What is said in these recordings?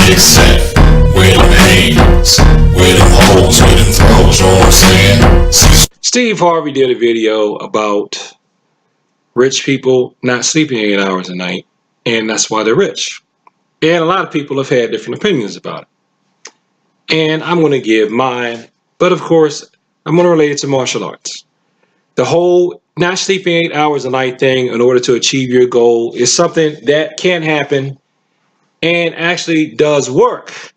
Except where them haters, where them hoes, where them throws, you know what I'm saying? Steve Harvey did a video about rich people not sleeping 8 hours a night, and that's why they're rich. And a lot of people have had different opinions about it. And I'm going to give mine, but of course, I'm going to relate it to martial arts. The whole not sleeping 8 hours a night thing in order to achieve your goal is something that can happen and actually does work,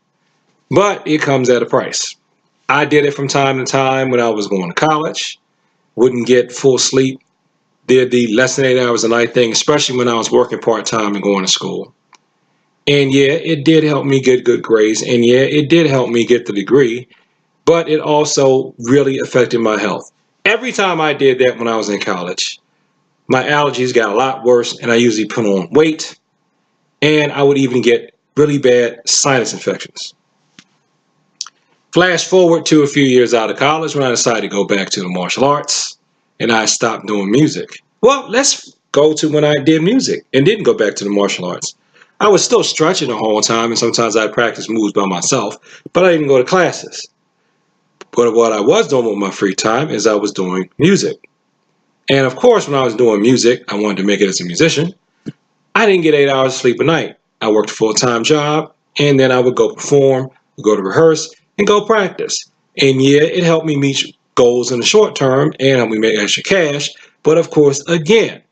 but it comes at a price. I did it from time to time when I was going to college, wouldn't get full sleep, did the less than 8 hours a night thing, especially when I was working part-time and going to school. And yeah, it did help me get good grades, and yeah, it did help me get the degree, but it also really affected my health. Every time I did that when I was in college, my allergies got a lot worse, and I usually put on weight, and I would even get really bad sinus infections. Flash forward to a few years out of college when I decided to go back to the martial arts, and I stopped doing music. Well, let's go to when I did music and didn't go back to the martial arts. I was still stretching the whole time, and sometimes I'd practice moves by myself, but I didn't go to classes. But what I was doing with my free time is I was doing music. And of course, when I was doing music, I wanted to make it as a musician. I didn't get 8 hours of sleep a night. I worked a full-time job, and then I would go perform, go to rehearse, and go practice. And yeah, it helped me meet goals in the short term and helped me make extra cash. But of course, again,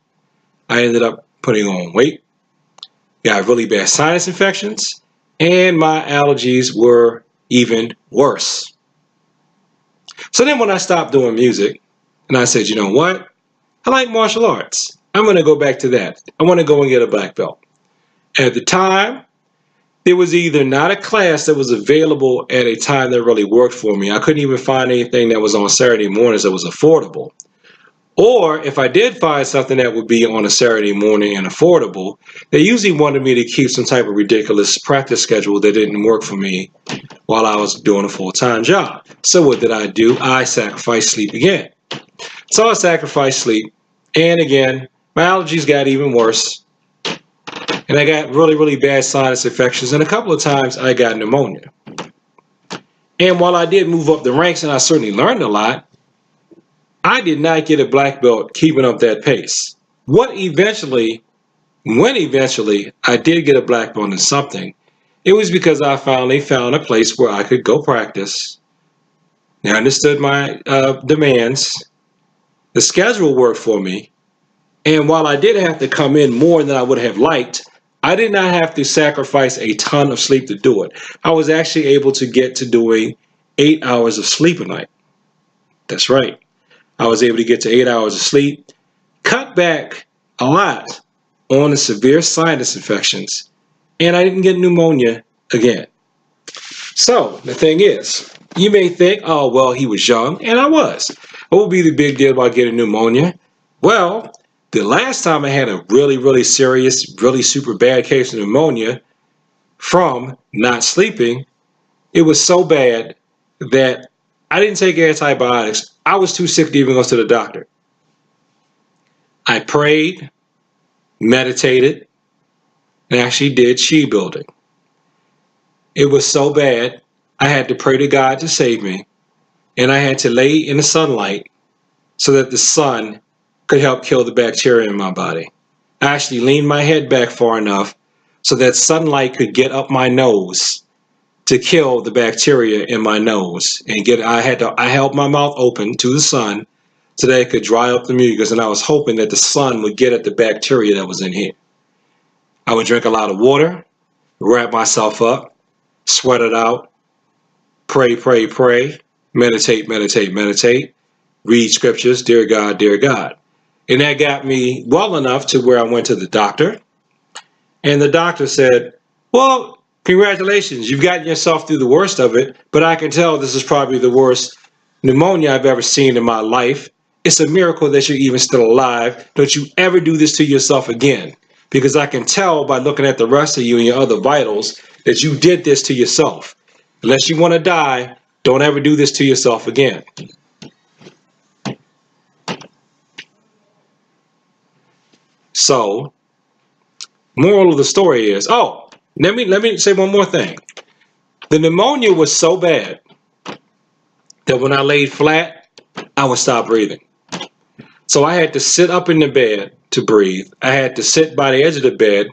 I ended up putting on weight, got really bad sinus infections, and my allergies were even worse. So then when I stopped doing music, and I said, you know what? I like martial arts. I'm going to go back to that. I want to go and get a black belt. At the time, there was either not a class that was available at a time that really worked for me. I couldn't even find anything that was on Saturday mornings that was affordable. Or if I did find something that would be on a Saturday morning and affordable, they usually wanted me to keep some type of ridiculous practice schedule that didn't work for me while I was doing a full-time job. So what did I do? I sacrificed sleep again. So I sacrificed sleep, and again, my allergies got even worse, and I got really, really bad sinus infections, and a couple of times I got pneumonia. And while I did move up the ranks, and I certainly learned a lot, I did not get a black belt keeping up that pace. When eventually I did get a black belt in something, it was because I finally found a place where I could go practice. I understood my demands. The schedule worked for me. And while I did have to come in more than I would have liked, I did not have to sacrifice a ton of sleep to do it. I was actually able to get to doing 8 hours of sleep a night. That's right. I was able to get to 8 hours of sleep, cut back a lot on the severe sinus infections, and I didn't get pneumonia again. So the thing is, you may think, oh, well, he was young, and I was. What would be the big deal about getting pneumonia? Well, the last time I had a really, really serious, really super bad case of pneumonia from not sleeping, it was so bad that I didn't take antibiotics. I was too sick to even go to the doctor. I prayed, meditated, and actually did chi building. It was so bad, I had to pray to God to save me, and I had to lay in the sunlight so that the sun could help kill the bacteria in my body. I actually leaned my head back far enough so that sunlight could get up my nose to kill the bacteria in my nose, and I held my mouth open to the sun so that it could dry up the mucus, and I was hoping that the sun would get at the bacteria that was in here. I would drink a lot of water, wrap myself up, sweat it out, pray, pray, pray, meditate, meditate, meditate, read scriptures, dear God, dear God. And that got me well enough to where I went to the doctor, and the doctor said, well, congratulations, you've gotten yourself through the worst of it, but I can tell this is probably the worst pneumonia I've ever seen in my life. It's a miracle that you're even still alive. Don't you ever do this to yourself again, because I can tell by looking at the rest of you and your other vitals that you did this to yourself. Unless you want to die, don't ever do this to yourself again. So, moral of the story is, oh, Let me say one more thing. The pneumonia was so bad that when I laid flat, I would stop breathing. So I had to sit up in the bed to breathe. I had to sit by the edge of the bed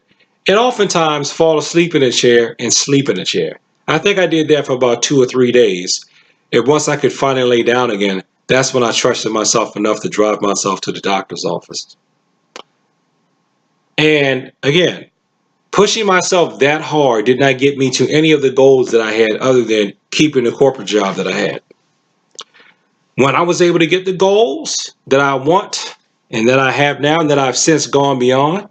and oftentimes fall asleep in a chair and sleep in a chair. I think I did that for about 2 or 3 days. And once I could finally lay down again, that's when I trusted myself enough to drive myself to the doctor's office. And again, pushing myself that hard did not get me to any of the goals that I had other than keeping the corporate job that I had. When I was able to get the goals that I want and that I have now and that I've since gone beyond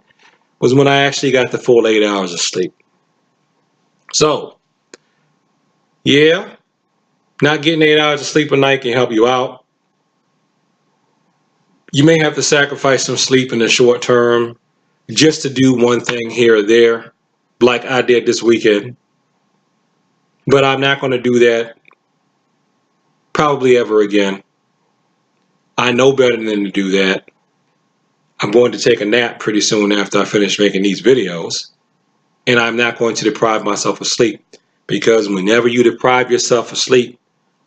was when I actually got the full 8 hours of sleep. So, yeah, not getting 8 hours of sleep a night can help you out. You may have to sacrifice some sleep in the short term just to do one thing here or there, like I did this weekend. But I'm not going to do that probably ever again. I know better than to do that. I'm going to take a nap pretty soon after I finish making these videos. And I'm not going to deprive myself of sleep, because whenever you deprive yourself of sleep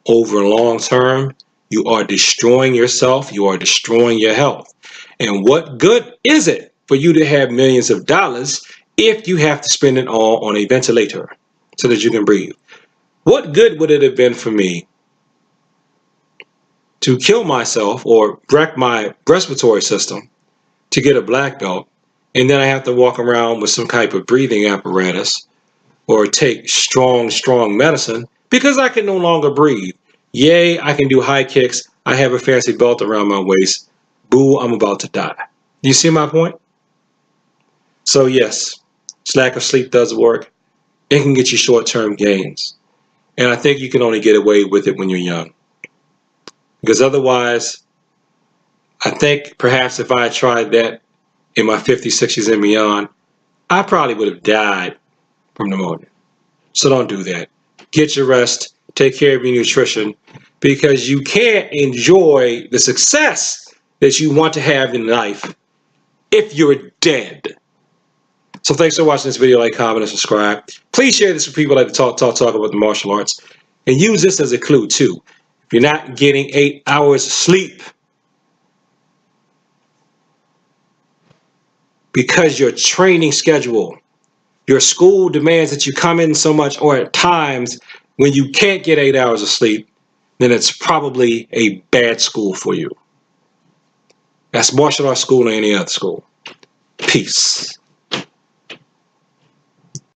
over a long term, you are destroying yourself. You are destroying your health. And what good is it for you to have millions of dollars if you have to spend it all on a ventilator so that you can breathe? What good would it have been for me to kill myself or wreck my respiratory system to get a black belt, and then I have to walk around with some type of breathing apparatus or take strong medicine because I can no longer breathe? Yay, I can do high kicks. I have a fancy belt around my waist. Boo, I'm about to die. You see my point? So yes, lack of sleep does work. It can get you short-term gains. And I think you can only get away with it when you're young. Because otherwise, I think perhaps if I had tried that in my 50s, 60s, and beyond, I probably would have died from pneumonia. So don't do that. Get your rest. Take care of your nutrition, because you can't enjoy the success that you want to have in life if you're dead. So thanks for watching this video. Like, comment, and subscribe. Please share this with people that like to talk about the martial arts. And use this as a clue too. If you're not getting 8 hours of sleep because your training schedule, your school demands that you come in so much, or at times when you can't get 8 hours of sleep, then it's probably a bad school for you. That's martial arts school or any other school. Peace.